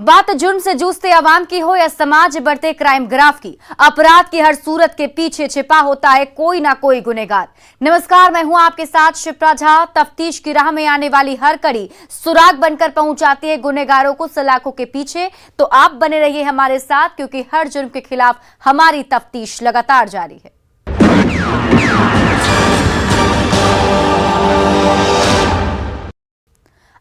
बात जुर्म से जूझते अवाम की हो या समाज बढ़ते क्राइम ग्राफ की, अपराध की हर सूरत के पीछे छिपा होता है कोई ना कोई गुनहगार। नमस्कार, मैं हूं आपके साथ शिप्रा झा। तफ्तीश की राह में आने वाली हर कड़ी सुराग बनकर पहुंचाती है गुनहगारों को सलाखों के पीछे। तो आप बने रहिए हमारे साथ, क्योंकि हर जुर्म के खिलाफ हमारी तफ्तीश लगातार जारी है।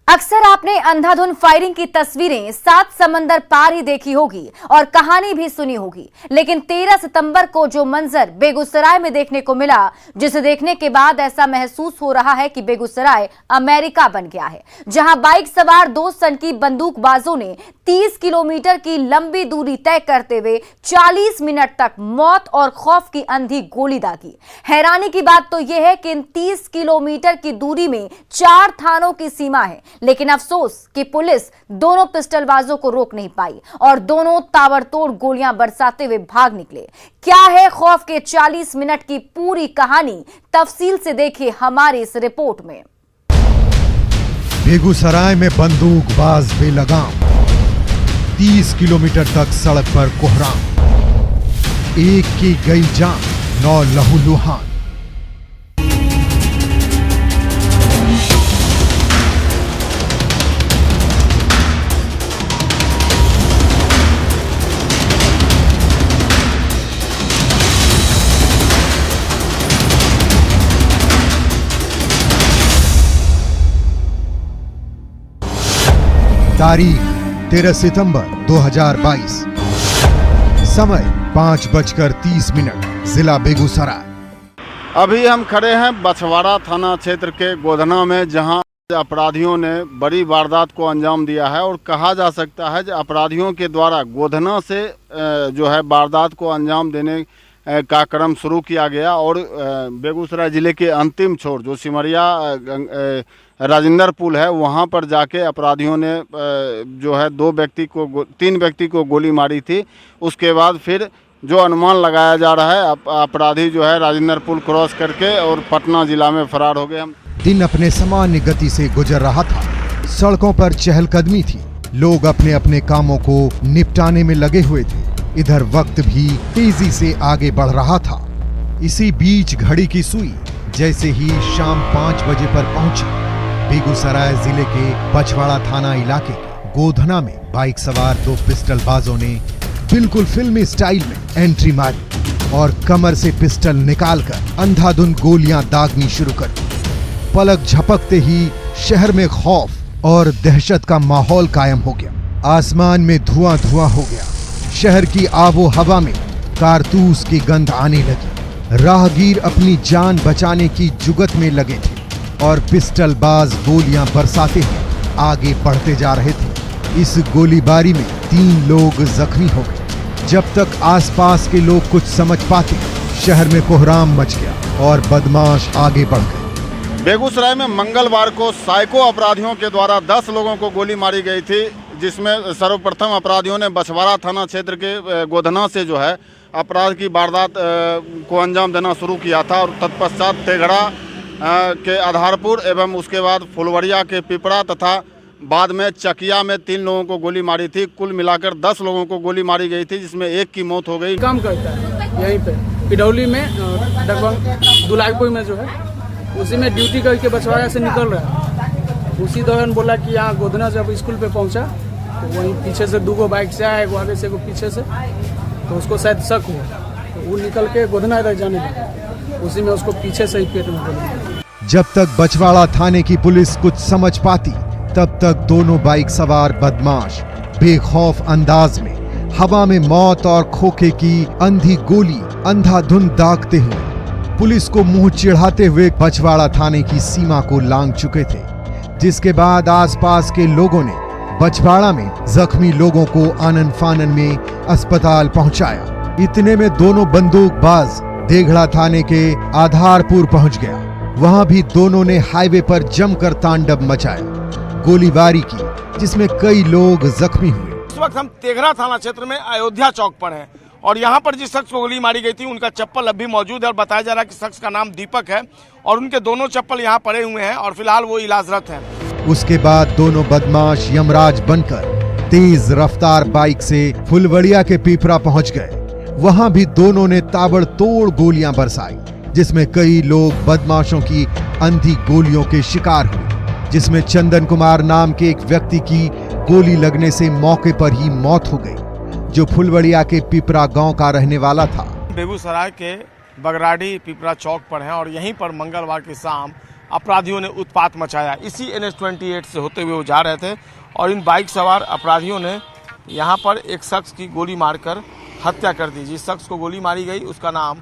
अक्सर आपने अंधाधुंध फायरिंग की तस्वीरें 7 समंदर पार ही देखी होगी और कहानी भी सुनी होगी, लेकिन 13 सितंबर को जो मंजर बेगूसराय में देखने को मिला, जिसे देखने के बाद ऐसा महसूस हो रहा है कि बेगूसराय अमेरिका बन गया है, जहां बाइक सवार 2 सनकी बंदूकबाजों ने 30 किलोमीटर की लंबी दूरी तय करते हुए 40 मिनट तक मौत और खौफ की अंधी गोली दागी। हैरानी की बात तो यह है कि इन 30 किलोमीटर की दूरी में 4 थानों की सीमा है, लेकिन अफसोस कि पुलिस दोनों पिस्टलबाजों को रोक नहीं पाई और दोनों ताबड़तोड़ गोलियां बरसाते हुए भाग निकले। क्या है खौफ के 40 मिनट की पूरी कहानी? तफसील से देखिए हमारी इस रिपोर्ट में। बेगूसराय में बंदूकबाज बेलगाम, 30 किलोमीटर तक सड़क पर कोहराम, एक की गई जान, 9 लहूलुहान। तारीख 13 सितंबर 2022, समय 5:30, जिला बेगूसराय। अभी हम खड़े हैं बछवाड़ा थाना क्षेत्र के गोधना में, जहां अपराधियों ने बड़ी वारदात को अंजाम दिया है और कहा जा सकता है कि अपराधियों के द्वारा गोधना से जो है वारदात को अंजाम देने का क्रम शुरू किया गया और बेगूसराय ज़िले के अंतिम छोर जो सिमरिया राजेंद्र पुल है, वहां पर जाके अपराधियों ने जो है 3 व्यक्ति को गोली मारी थी। उसके बाद फिर जो अनुमान लगाया जा रहा है, अपराधी जो है राजेंद्र पुल क्रॉस करके और पटना जिला में फरार हो गए। दिन अपने सामान्य गति से गुजर रहा था, सड़कों पर चहलकदमी थी, लोग अपने अपने कामों को निपटाने में लगे हुए थे। इधर वक्त भी तेजी से आगे बढ़ रहा था। इसी बीच घड़ी की सुई जैसे ही शाम 5 बजे पर पहुंची, बेगूसराय जिले के बछवाड़ा थाना इलाके के गोधना में बाइक सवार 2 पिस्टलबाजों ने बिल्कुल फिल्मी स्टाइल में एंट्री मारी और कमर से पिस्टल निकालकर अंधाधुंध गोलियां दागनी शुरू कर दी। पलक झपकते ही शहर में खौफ और दहशत का माहौल कायम हो गया। आसमान में धुआं धुआं हो गया। शहर की आबो हवा में कारतूस की गंध आने लगी। राहगीर अपनी जान बचाने की जुगत में लगे थे और पिस्टलबाज गोलियां बरसाते हुए आगे बढ़ते जा रहे थे। इस गोलीबारी में 3 लोग जख्मी हो गए। जब तक आसपास के लोग कुछ समझ पाते, शहर में कोहराम मच गया और बदमाश आगे बढ़ गए। बेगूसराय में मंगलवार को साइको अपराधियों के द्वारा 10 लोगों को गोली मारी गई थी, जिसमें सर्वप्रथम अपराधियों ने बछवाड़ा थाना क्षेत्र के गोधना से जो है अपराध की वारदात को अंजाम देना शुरू किया था और तत्पश्चात तेघड़ा के आधारपुर एवं उसके बाद फुलवरिया के पिपरा तथा बाद में चकिया में 3 लोगों को गोली मारी थी। कुल मिलाकर 10 लोगों को गोली मारी गई थी, जिसमें एक की मौत हो गई। काम करता है यहीं पे पिडौली में, दुलाईपुर में जो है, उसी में ड्यूटी करके बछवाड़ा से निकल रहा है। उसी दौरान बोला कि यहाँ गोधना जब स्कूल पे पहुँचा तो वहीं पीछे से 2 बाइक से आए, एगो आगे से एगो पीछे से, तो उसको शायद शक हुआ तो वो निकल के गोधना इधर जाने लगा। उसी में उसको पीछे से ही पेट में गोली। जब तक बछवाड़ा थाने की पुलिस कुछ समझ पाती, तब तक दोनों बाइक सवार बदमाश बेखौफ अंदाज में हवा में मौत और खोखे की अंधी गोली अंधाधुंध दागते हुए पुलिस को मुंह चिढ़ाते हुए बछवाड़ा थाने की सीमा को लांघ चुके थे। जिसके बाद आसपास के लोगों ने बछवाड़ा में जख्मी लोगों को आनन फानन में अस्पताल पहुंचाया। इतने में दोनों बंदूकबाज देघड़ा थाने के आधारपुर पहुंच गया। वहां भी दोनों ने हाईवे पर जमकर तांडव मचाया, गोलीबारी की, जिसमें कई लोग जख्मी हुए। इस वक्त हम तेघड़ा थाना क्षेत्र में अयोध्या चौक पर हैं और यहाँ पर जिस शख्स को गोली मारी गई थी उनका चप्पल अब भी मौजूद है और बताया जा रहा है कि शख्स का नाम दीपक है और उनके दोनों चप्पल यहाँ पड़े हुए हैं और फिलहाल वो इलाजरत हैं। उसके बाद दोनों बदमाश यमराज बनकर तेज रफ्तार बाइक से फुलवड़िया के पीपरा पहुंच गए। वहां भी दोनों ने ताबड़तोड़ गोलियां बरसाई, जिसमें कई लोग बदमाशों की अंधी गोलियों के शिकार हुए, जिसमें चंदन कुमार नाम के एक व्यक्ति की गोली लगने से मौके पर ही मौत हो गई, जो फुलवड़िया के पीपरा गांव का रहने वाला था। बेगूसराय के बगराडी पीपरा चौक पर हैं और यहीं पर मंगलवार की शाम अपराधियों ने उत्पात मचाया। इसी NH-28 से होते हुए वो जा रहे थे और इन बाइक सवार अपराधियों ने यहाँ पर एक शख्स की गोली मारकर हत्या कर दी। जिस शख्स को गोली मारी गई उसका नाम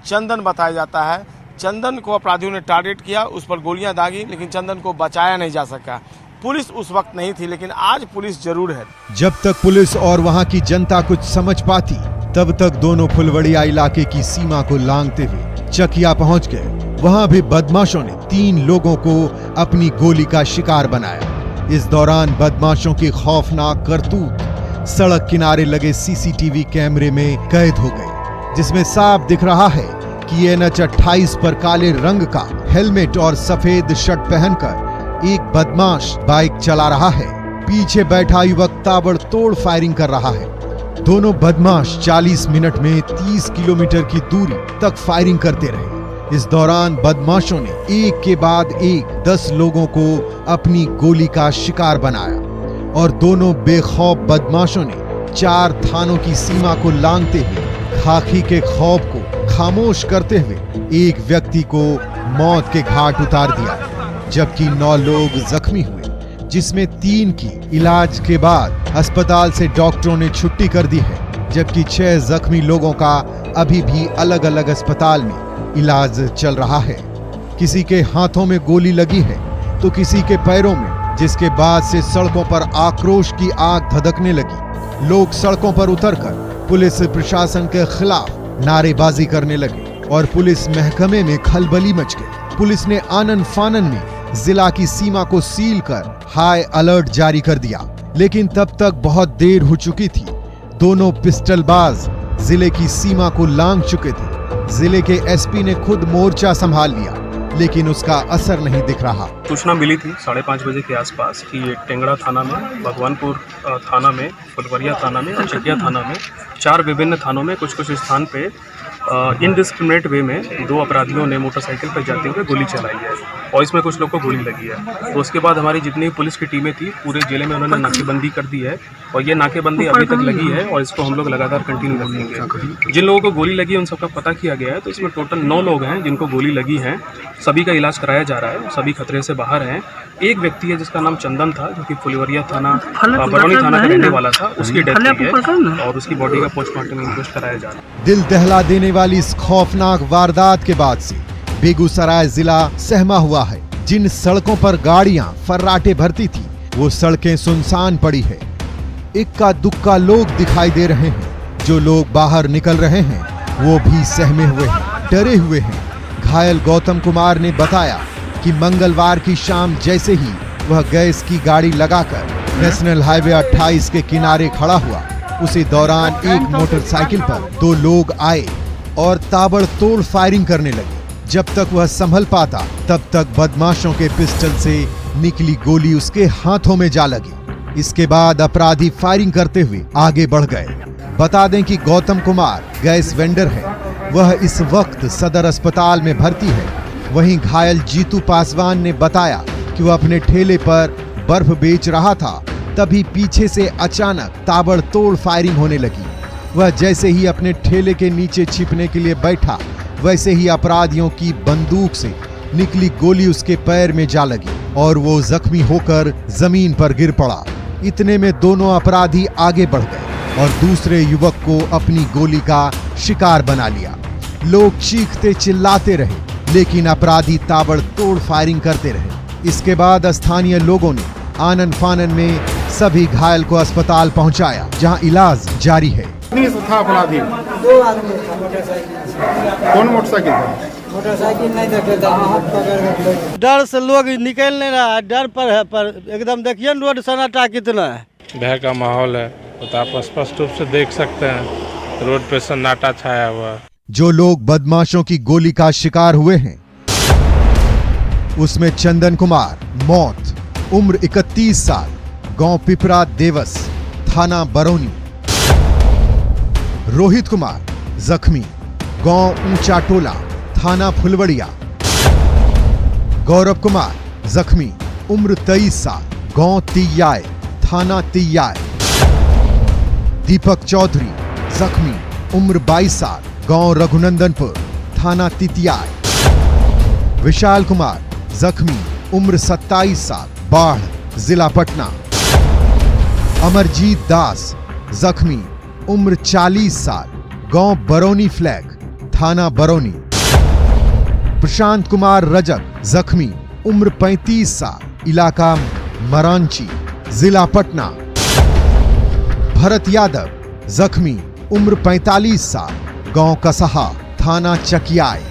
चंदन बताया जाता है। चंदन को अपराधियों ने टारगेट किया, उस पर गोलियां दागी, लेकिन चंदन को बचाया नहीं जा सका। पुलिस उस वक्त नहीं थी, लेकिन आज पुलिस जरूर है। जब तक पुलिस और वहां की जनता कुछ समझ पाती, तब तक दोनों फुलवड़िया इलाके की सीमा को लांघते हुए चकिया पहुंच गए। वहां भी बदमाशों ने 3 लोगों को अपनी गोली का शिकार बनाया। इस दौरान बदमाशों की खौफनाक करतूत सड़क किनारे लगे CCTV कैमरे में कैद हो गई, जिसमें साफ दिख रहा है कि NH-28 पर काले रंग का हेलमेट और सफेद शर्ट पहनकर एक बदमाश बाइक चला रहा है। पीछे बैठा युवक ताबड़तोड़ फायरिंग कर रहा है। दोनों बदमाश 40 मिनट में 30 किलोमीटर की दूरी तक फायरिंग करते रहे। इस दौरान बदमाशों ने एक के बाद एक 10 लोगों को अपनी गोली का शिकार बनाया और दोनों बेखौफ बदमाशों ने 4 थानों की सीमा को लांघते हुए खाकी के खौफ को खामोश करते हुए एक व्यक्ति को मौत के घाट उतार दिया, जबकि 9 लोग जख्मी हुए, जिसमें 3 की इलाज के बाद अस्पताल से डॉक्टरों ने छुट्टी कर दी है, जबकि 6 जख्मी लोगों का अभी भी अलग अलग अस्पताल में इलाज चल रहा है। किसी के हाथों में गोली लगी है तो किसी के पैरों में, जिसके बाद से सड़कों पर आक्रोश की आग धधकने लगी। लोग सड़कों पर उतरकर पुलिस प्रशासन के खिलाफ नारेबाजी करने लगे और पुलिस महकमे में खलबली मच गई। पुलिस ने आनन फानन में जिला की सीमा को सील कर हाई अलर्ट जारी कर दिया, लेकिन तब तक बहुत देर हो चुकी थी। दोनों पिस्टलबाज जिले की सीमा को लांघ चुके थे। जिले के SP ने खुद मोर्चा संभाल लिया, लेकिन उसका असर नहीं दिख रहा। सूचना मिली थी 5:30 बजे के आसपास कि टेंगड़ा थाना में, भगवानपुर थाना में, फुलवड़िया थाना में और चकिया थाना में 4 विभिन्न थानों में कुछ स्थान पे इनडिस्क्रिमिनेट वे में 2 अपराधियों ने मोटरसाइकिल पर जाते हुए गोली चलाई है और इसमें कुछ लोग को गोली लगी है। तो उसके बाद हमारी जितनी पुलिस की टीमें थी पूरे जिले में उन्होंने नाकेबंदी कर दी है और ये नाकेबंदी अभी तक लगी है और इसको हम लोग लगातार कंटिन्यू रखेंगे। जिन लोगों को गोली लगी है उन सबका पता किया गया है, तो इसमें टोटल 9 लोग हैं जिनको गोली लगी है। सभी का इलाज कराया जा रहा है, सभी खतरे से बाहर हैं। एक व्यक्ति है जिसका नाम चंदन था, जो कि फुलवड़िया थाना बरौनी थाना का रहने वाला था, उसकी डेथ हुई है और उसकी बॉडी का पोस्टमार्टम इंक्वेस्ट कराया जा रहा है। दिल दहला देने वाली इस खौफनाक वारदात के बाद से बेगूसराय जिला सहमा हुआ है। जिन सड़कों पर गाड़ियां फर्राटे भरती थी, वो सड़कें सुनसान पड़ी है। इक्का दुक्का लोग दिखाई दे रहे हैं। जो लोग बाहर निकल रहे हैं वो भी सहमे हुए हैं, डरे हुए हैं। घायल गौतम कुमार ने बताया कि मंगलवार की शाम जैसे ही वह गैस की गाड़ी लगाकर नेशनल हाईवे 28 के किनारे खड़ा हुआ, उसी दौरान एक मोटरसाइकिल पर 2 लोग आए और ताबड़तोड़ फायरिंग करने लगे। जब तक वह संभल पाता, तब तक बदमाशों के पिस्टल से निकली गोली उसके हाथों में जा लगी। इसके बाद अपराधी फायरिंग करते हुए आगे बढ़ गए। बता दें कि गौतम कुमार गैस वेंडर है। वह इस वक्त सदर अस्पताल में भर्ती है। वहीं घायल जीतू पासवान ने बताया कि वह अपने ठेले पर बर्फ बेच रहा था, तभी पीछे से अचानक ताबड़तोड़ फायरिंग होने लगी। वह जैसे ही अपने ठेले के नीचे छिपने के लिए बैठा, वैसे ही अपराधियों की बंदूक से निकली गोली उसके पैर में जा लगी और वो जख्मी होकर जमीन पर गिर पड़ा। इतने में दोनों अपराधी आगे बढ़ गए और दूसरे युवक को अपनी गोली का शिकार बना लिया। लोग चीखते चिल्लाते रहे, लेकिन अपराधी ताबड़तोड़ फायरिंग करते रहे। इसके बाद स्थानीय लोगों ने आनन फानन में सभी घायल को अस्पताल पहुंचाया, जहां इलाज जारी है। था अपराधी 2 आदमी था मोटरसाइकिल। कौन मोटरसाइकिल था? मोटरसाइकिल नहीं देखे था, हाथ पकड़ के। डर से लोग निकल नहीं रहा है, डर पर है। पर एकदम देखिए रोड सन्नाटा कितना है, भय का माहौल है, तो आप स्पष्ट रूप से देख सकते हैं रोड पे सन्नाटा छाया हुआ है। जो लोग बदमाशों की गोली का शिकार हुए हैं, उसमें चंदन कुमार मौत, उम्र 31 साल, गांव पिपरा देवस, थाना बरौनी। रोहित कुमार जख्मी, गांव ऊंचा टोला, थाना फुलवड़िया। गौरव कुमार जख्मी, उम्र 23 साल, गांव तियाय, थाना तियाय। दीपक चौधरी जख्मी, उम्र 22 साल, गांव रघुनंदनपुर, थाना तितियाय। विशाल कुमार जख्मी, उम्र 27 साल, बाढ़, जिला पटना। अमरजीत दास जख्मी, उम्र 40 साल, गांव बरौनी फ्लैग, थाना बरौनी। प्रशांत कुमार रजक जख्मी, उम्र 35 साल, इलाका मरांची, जिला पटना। भरत यादव जख्मी, उम्र 45 साल, गांव कसहा, थाना चकियाय।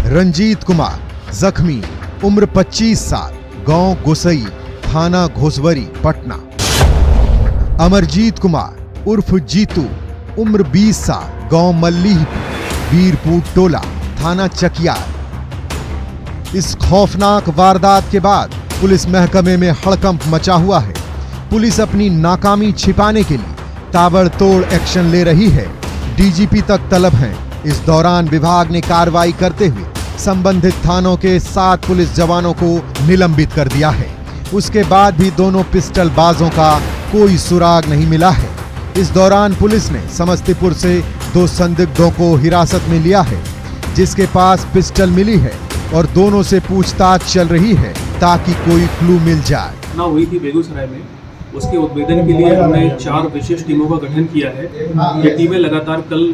रंजीत कुमार जख्मी, उम्र 25 साल, गांव गुसई, थाना घोसवरी, पटना। अमरजीत कुमार उर्फ जीतू, उम्र 20 साल, गांव मल्लीह, बीरपुर टोला, थाना चकियार। इस खौफनाक वारदात के बाद पुलिस महकमे में हड़कंप मचा हुआ है। पुलिस अपनी नाकामी छिपाने के लिए ताबड़तोड़ एक्शन ले रही है। डीजीपी तक तलब हैं। इस दौरान विभाग ने कार्रवाई करते हुए संबंधित थानों के 7 पुलिस जवानों को निलंबित कर दिया है। उसके बाद भी दोनों पिस्टल बाजों का कोई सुराग नहीं मिला है। इस दौरान पुलिस ने समस्तीपुर से 2 संदिग्धों को हिरासत में लिया है, जिसके पास पिस्टल मिली है और दोनों से पूछताछ चल रही है ताकि कोई क्लू मिल जाए। घटना हुई थी बेगूसराय में, उसके उद्भेदन के लिए हमने 4 विशेष टीमों का गठन किया है। ये टीमें लगातार कल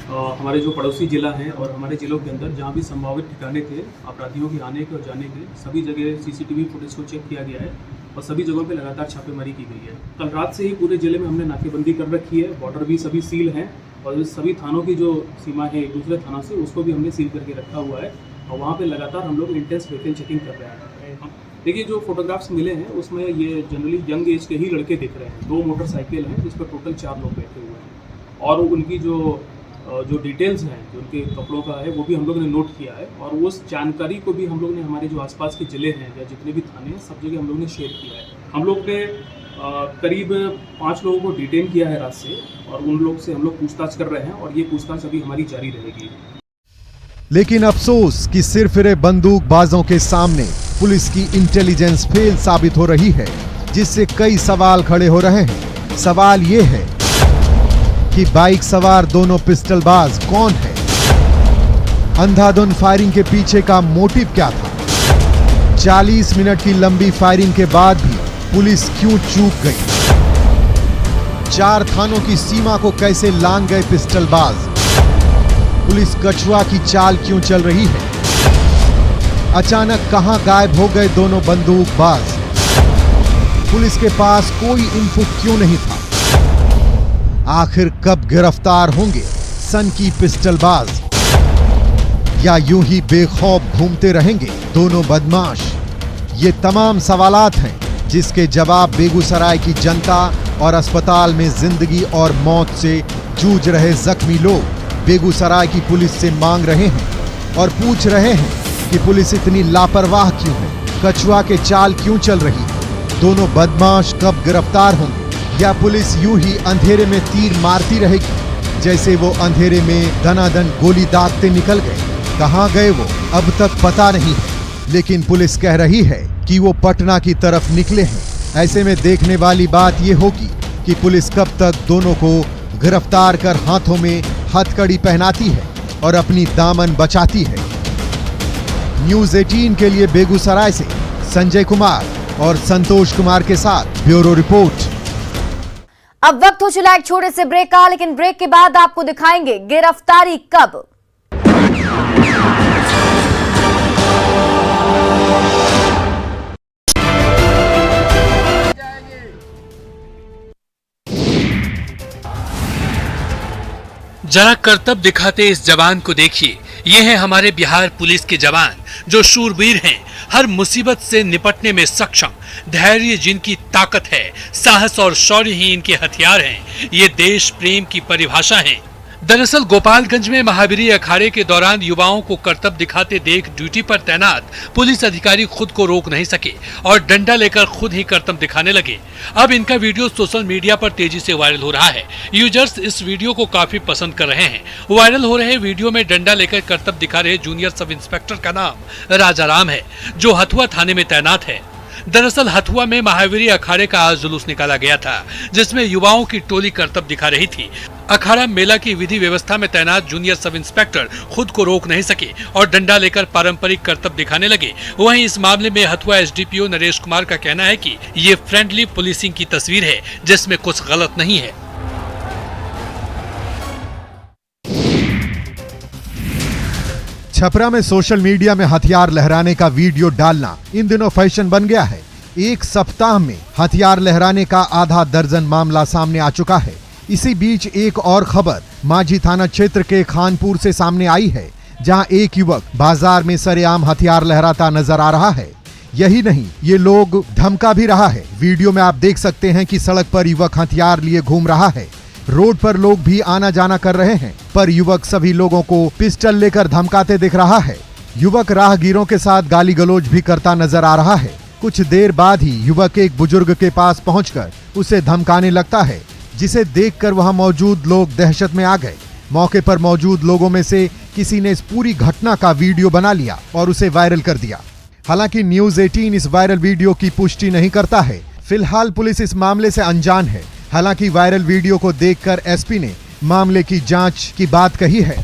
हमारे जो पड़ोसी जिला हैं और हमारे जिलों के अंदर जहां भी संभावित ठिकाने थे अपराधियों के आने के और जाने के, सभी जगह सीसीटीवी फुटेज को चेक किया गया है और सभी जगहों पे लगातार छापेमारी की गई है। कल रात से ही पूरे जिले में हमने नाकेबंदी कर रखी है। बॉर्डर भी सभी सील हैं और सभी थानों की जो सीमा है एक दूसरे थानों से, उसको भी हमने सील करके रखा हुआ है और वहाँ पे लगातार हम लोग इंटेंस व्हीकल चेकिंग कर रहे हैं। देखिए, जो फोटोग्राफ्स मिले हैं उसमें ये जनरली यंग एज के ही लड़के दिख रहे हैं। 2 मोटरसाइकिल हैं जिस पर टोटल 4 लोग बैठे हुए हैं और उनकी जो डिटेल्स हैं जो उनके कपड़ों का है वो भी हम लोग ने नोट किया है और उस जानकारी को भी हम लोग ने हमारे जो आसपास के ज़िले हैं या जितने भी थाने हैं सब जगह हम लोग ने शेयर किया है। हम लोग ने करीब 5 लोगों को डिटेन किया है रात से और उन लोग से हम लोग पूछताछ कर रहे हैं और ये पूछताछ अभी हमारी जारी रहेगी। लेकिन अफसोस कि सिरफिरे बंदूकबाजों के सामने पुलिस की इंटेलिजेंस फेल साबित हो रही है, जिससे कई सवाल खड़े हो रहे हैं। सवाल ये है कि बाइक सवार दोनों पिस्टलबाज कौन है? अंधाधुंध फायरिंग के पीछे का मोटिव क्या था? 40 मिनट की लंबी फायरिंग के बाद भी पुलिस क्यों चूक गई? 4 थानों की सीमा को कैसे लांघ गए पिस्टलबाज? पुलिस कछुआ की चाल क्यों चल रही है? अचानक कहां गायब हो गए दोनों बंदूकबाज? पुलिस के पास कोई इन्फो क्यों नहीं था? आखिर कब गिरफ्तार होंगे सनकी पिस्टलबाज? या यूं ही बेखौफ घूमते रहेंगे दोनों बदमाश? ये तमाम सवालात हैं जिसके जवाब बेगूसराय की जनता और अस्पताल में जिंदगी और मौत से जूझ रहे जख्मी लोग बेगूसराय की पुलिस से मांग रहे हैं और पूछ रहे हैं कि पुलिस इतनी लापरवाह क्यों है? कछुआ के चाल क्यों चल रही है? दोनों बदमाश कब गिरफ्तार होंगे? या पुलिस यूं ही अंधेरे में तीर मारती रहेगी जैसे वो अंधेरे में दनादन गोली दागते निकल गए? कहां गए वो अब तक पता नहीं है, लेकिन पुलिस कह रही है कि वो पटना की तरफ निकले हैं। ऐसे में देखने वाली बात ये होगी कि पुलिस कब तक दोनों को गिरफ्तार कर हाथों में हथकड़ी पहनाती है और अपनी दामन बचाती है। न्यूज़ 18 के लिए बेगूसराय से संजय कुमार और संतोष कुमार के साथ ब्यूरो रिपोर्ट। अब वक्त हो चला एक छोटे से ब्रेक का, लेकिन ब्रेक के बाद आपको दिखाएंगे गिरफ्तारी कब। जरा करतब दिखाते इस जवान को देखिए। ये हैं हमारे बिहार पुलिस के जवान जो शूरवीर हैं, हर मुसीबत से निपटने में सक्षम, धैर्य जिनकी ताकत है, साहस और शौर्य ही इनके हथियार हैं। ये देश प्रेम की परिभाषा है। दरअसल गोपालगंज में महावीरी अखाड़े के दौरान युवाओं को कर्तव्य दिखाते देख ड्यूटी पर तैनात पुलिस अधिकारी खुद को रोक नहीं सके और डंडा लेकर खुद ही कर्तव्य दिखाने लगे। अब इनका वीडियो सोशल मीडिया पर तेजी से वायरल हो रहा है। यूजर्स इस वीडियो को काफी पसंद कर रहे हैं। वायरल हो रहे वीडियो में डंडा लेकर कर्तव्य दिखा रहे जूनियर सब इंस्पेक्टर का नाम राजाराम है, जो हथुआ थाने में तैनात है। दरअसल हथुआ में महावीरी अखाड़े का आज जुलूस निकाला गया था, जिसमें युवाओं की टोली कर्तव्य दिखा रही थी। अखाड़ा मेला की विधि व्यवस्था में तैनात जूनियर सब इंस्पेक्टर खुद को रोक नहीं सके और डंडा लेकर पारंपरिक कर्तव्य दिखाने लगे। वहीं इस मामले में हथुआ एसडीपीओ नरेश कुमार का कहना है कि ये फ्रेंडली पुलिसिंग की तस्वीर है, जिसमें कुछ गलत नहीं है। छपरा में सोशल मीडिया में हथियार लहराने का वीडियो डालना इन दिनों फैशन बन गया है। एक सप्ताह में हथियार लहराने का आधा दर्जन मामला सामने आ चुका है। इसी बीच एक और खबर माझी थाना क्षेत्र के खानपुर से सामने आई है, जहां एक युवक बाजार में सरेआम हथियार लहराता नजर आ रहा है। यही नहीं, ये लोग धमका भी रहा है। वीडियो में आप देख सकते हैं कि सड़क पर युवक हथियार लिए घूम रहा है। रोड पर लोग भी आना जाना कर रहे हैं, पर युवक सभी लोगों को पिस्टल लेकर धमकाते दिख रहा है। युवक राहगीरों के साथ गाली गलौज भी करता नजर आ रहा है। कुछ देर बाद ही युवक एक बुजुर्ग के पास पहुंचकर उसे धमकाने लगता है, जिसे देखकर वहां मौजूद लोग दहशत में आ गए। मौके पर मौजूद लोगों में से किसी ने इस पूरी घटना का वीडियो बना लिया और उसे वायरल कर दिया। हालांकि न्यूज़ 18 इस वायरल वीडियो की पुष्टि नहीं करता है। फिलहाल पुलिस इस मामले से अनजान है। हालांकि वायरल वीडियो को देखकर एसपी ने मामले की जांच की बात कही है।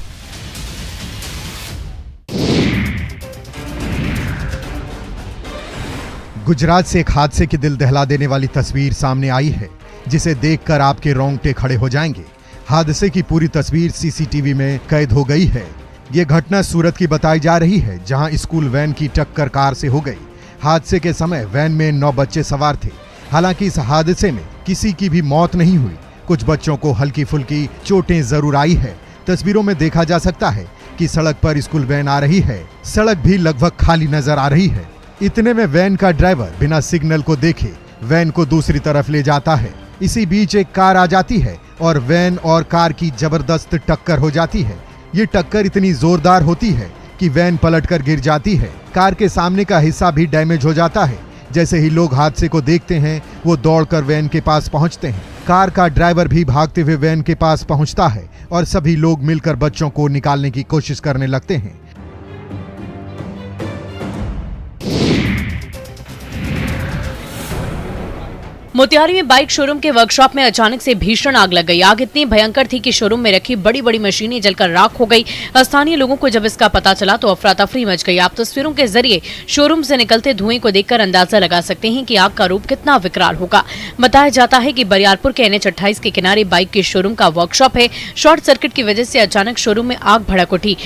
गुजरात से एक हादसे की दिल दहला देने वाली तस्वीर सामने आई है, जिसे देखकर आपके रोंगटे खड़े हो जाएंगे। हादसे की पूरी तस्वीर सीसीटीवी में कैद हो गई है। ये घटना सूरत की बताई जा रही है, जहां स्कूल वैन की टक्कर कार से हो गई। हादसे के समय वैन में 9 बच्चे सवार थे। हालांकि इस हादसे में किसी की भी मौत नहीं हुई। कुछ बच्चों को हल्की फुल्की चोटें जरूर आई है। तस्वीरों में देखा जा सकता है कि सड़क पर स्कूल वैन आ रही है। सड़क भी लगभग खाली नजर आ रही है। इतने में वैन का ड्राइवर बिना सिग्नल को देखे वैन को दूसरी तरफ ले जाता है। इसी बीच एक कार आ जाती है और वैन और कार की जबरदस्त टक्कर हो जाती है। ये टक्कर इतनी जोरदार होती है कि वैन पलटकर गिर जाती है। कार के सामने का हिस्सा भी डैमेज हो जाता है। जैसे ही लोग हादसे को देखते हैं, वो दौड़कर वैन के पास पहुंचते हैं। कार का ड्राइवर भी भागते हुए वैन के पास पहुंचता है और सभी लोग मिलकर बच्चों को निकालने की कोशिश करने लगते हैं। मोतिहारी में बाइक शोरूम के वर्कशॉप में अचानक से भीषण आग लग गई। आग इतनी भयंकर थी कि शोरूम में रखी बड़ी बड़ी मशीनें जलकर राख हो गई। स्थानीय लोगों को जब इसका पता चला तो अफरा तफरी मच गई। आप तस्वीरों के जरिए शोरूम से निकलते धुएं को देखकर अंदाजा लगा सकते हैं कि आग का रूप कितना विकराल होगा। बताया जाता है कि बरियारपुर के NH 28 के किनारे बाइक के शोरूम का वर्कशॉप है। शॉर्ट सर्किट की वजह से अचानक शोरूम में आग भड़क उठी।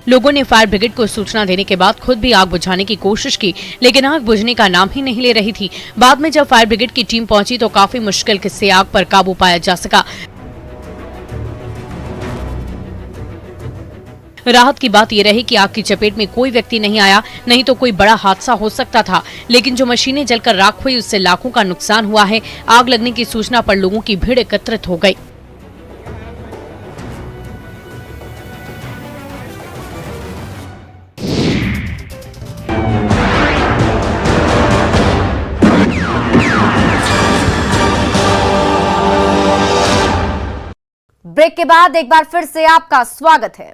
लोगों ने फायर ब्रिगेड को सूचना देने के बाद खुद भी आग बुझाने की कोशिश की, लेकिन आग बुझने का नाम ही नहीं ले रही थी। बाद में जब फायर ब्रिगेड की टीम पहुंची तो काफी मुश्किल से आग पर काबू पाया जा सका। राहत की बात यह रही कि आग की चपेट में कोई व्यक्ति नहीं आया, नहीं तो कोई बड़ा हादसा हो सकता था। लेकिन जो मशीनें जलकर राख हुई उससे लाखों का नुकसान हुआ है। आग लगने की सूचना पर लोगों की भीड़ एकत्रित हो गई। ब्रेक के बाद एक बार फिर से आपका स्वागत है।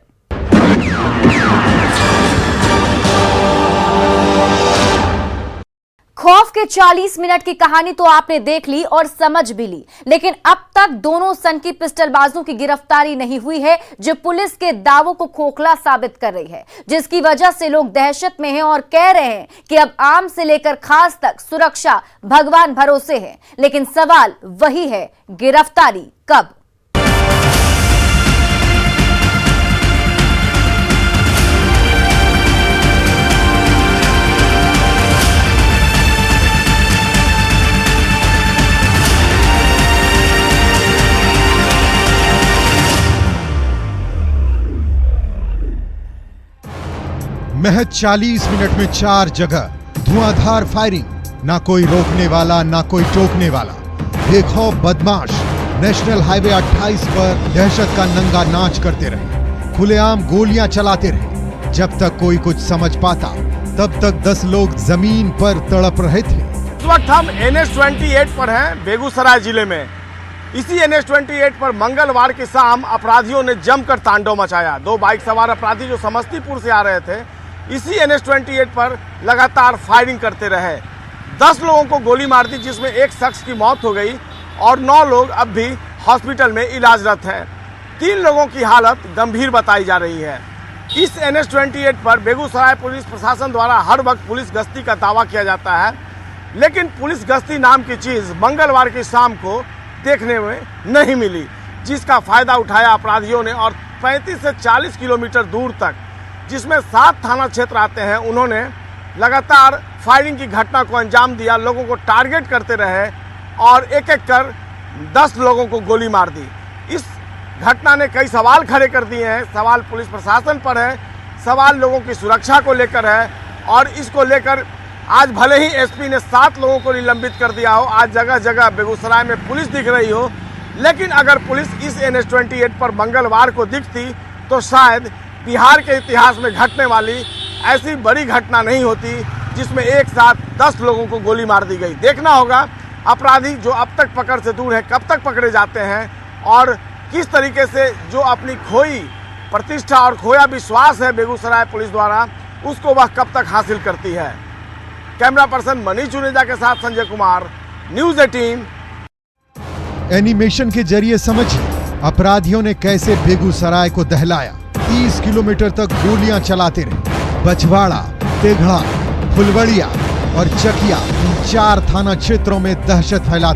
खौफ के 40 मिनट की कहानी तो आपने देख ली और समझ भी ली, लेकिन अब तक दोनों सनकी पिस्टलबाजों की गिरफ्तारी नहीं हुई है, जो पुलिस के दावों को खोखला साबित कर रही है, जिसकी वजह से लोग दहशत में हैं और कह रहे हैं कि अब आम से लेकर खास तक सुरक्षा भगवान भरोसे है। लेकिन सवाल वही है, गिरफ्तारी कब? महज 40 मिनट में 4 जगह धुआंधार फायरिंग। ना कोई रोकने वाला, ना कोई टोकने वाला। बेखौफ बदमाश नेशनल हाईवे 28 पर दहशत का नंगा नाच करते रहे, खुलेआम गोलियां चलाते रहे। जब तक कोई कुछ समझ पाता तब तक 10 लोग जमीन पर तड़प रहे थे। इस वक्त हम NH-28 पर हैं बेगूसराय जिले में। इसी NH-28 पर मंगलवार की शाम अपराधियों ने जमकर तांडव मचाया। 2 बाइक सवार अपराधी जो समस्तीपुर से आ रहे थे, इसी NH-28 पर लगातार फायरिंग करते रहे। 10 लोगों को गोली मार दी, जिसमें एक शख्स की मौत हो गई और 9 लोग अब भी हॉस्पिटल में इलाजरत हैं। 3 लोगों की हालत गंभीर बताई जा रही है। इस NH-28 पर बेगूसराय पुलिस प्रशासन द्वारा हर वक्त पुलिस गश्ती का दावा किया जाता है, लेकिन पुलिस गश्ती नाम की चीज मंगलवार की शाम को देखने में नहीं मिली, जिसका फायदा उठाया अपराधियों ने और 35 से 40 किलोमीटर दूर तक, जिसमें 7 थाना क्षेत्र आते हैं, उन्होंने लगातार फायरिंग की घटना को अंजाम दिया। लोगों को टारगेट करते रहे और एक एक कर 10 लोगों को गोली मार दी। इस घटना ने कई सवाल खड़े कर दिए हैं। सवाल पुलिस प्रशासन पर है, सवाल लोगों की सुरक्षा को लेकर है और इसको लेकर आज भले ही एसपी ने 7 लोगों को निलंबित कर दिया हो, आज जगह जगह बेगूसराय में पुलिस दिख रही हो, लेकिन अगर पुलिस इस NH-28 पर मंगलवार को दिखती तो शायद बिहार के इतिहास में घटने वाली ऐसी बड़ी घटना नहीं होती जिसमें एक साथ 10 लोगों को गोली मार दी गई। देखना होगा अपराधी जो अब तक पकड़ से दूर है कब तक पकड़े जाते हैं और किस तरीके से जो अपनी खोई प्रतिष्ठा और खोया विश्वास है बेगूसराय पुलिस द्वारा, उसको वह कब तक हासिल करती है। कैमरा पर्सन मनीष चुनेजा के साथ संजय कुमार, न्यूज़ 18। एनिमेशन के जरिए समझिए अपराधियों ने कैसे बेगूसराय को दहलाया। 30 किलोमीटर तक गोलियां चलाते रहे। बछवाड़ा, तेघड़ा, फुलवड़िया और चकिया, इन 4 थाना क्षेत्रों में दहशत फैलाते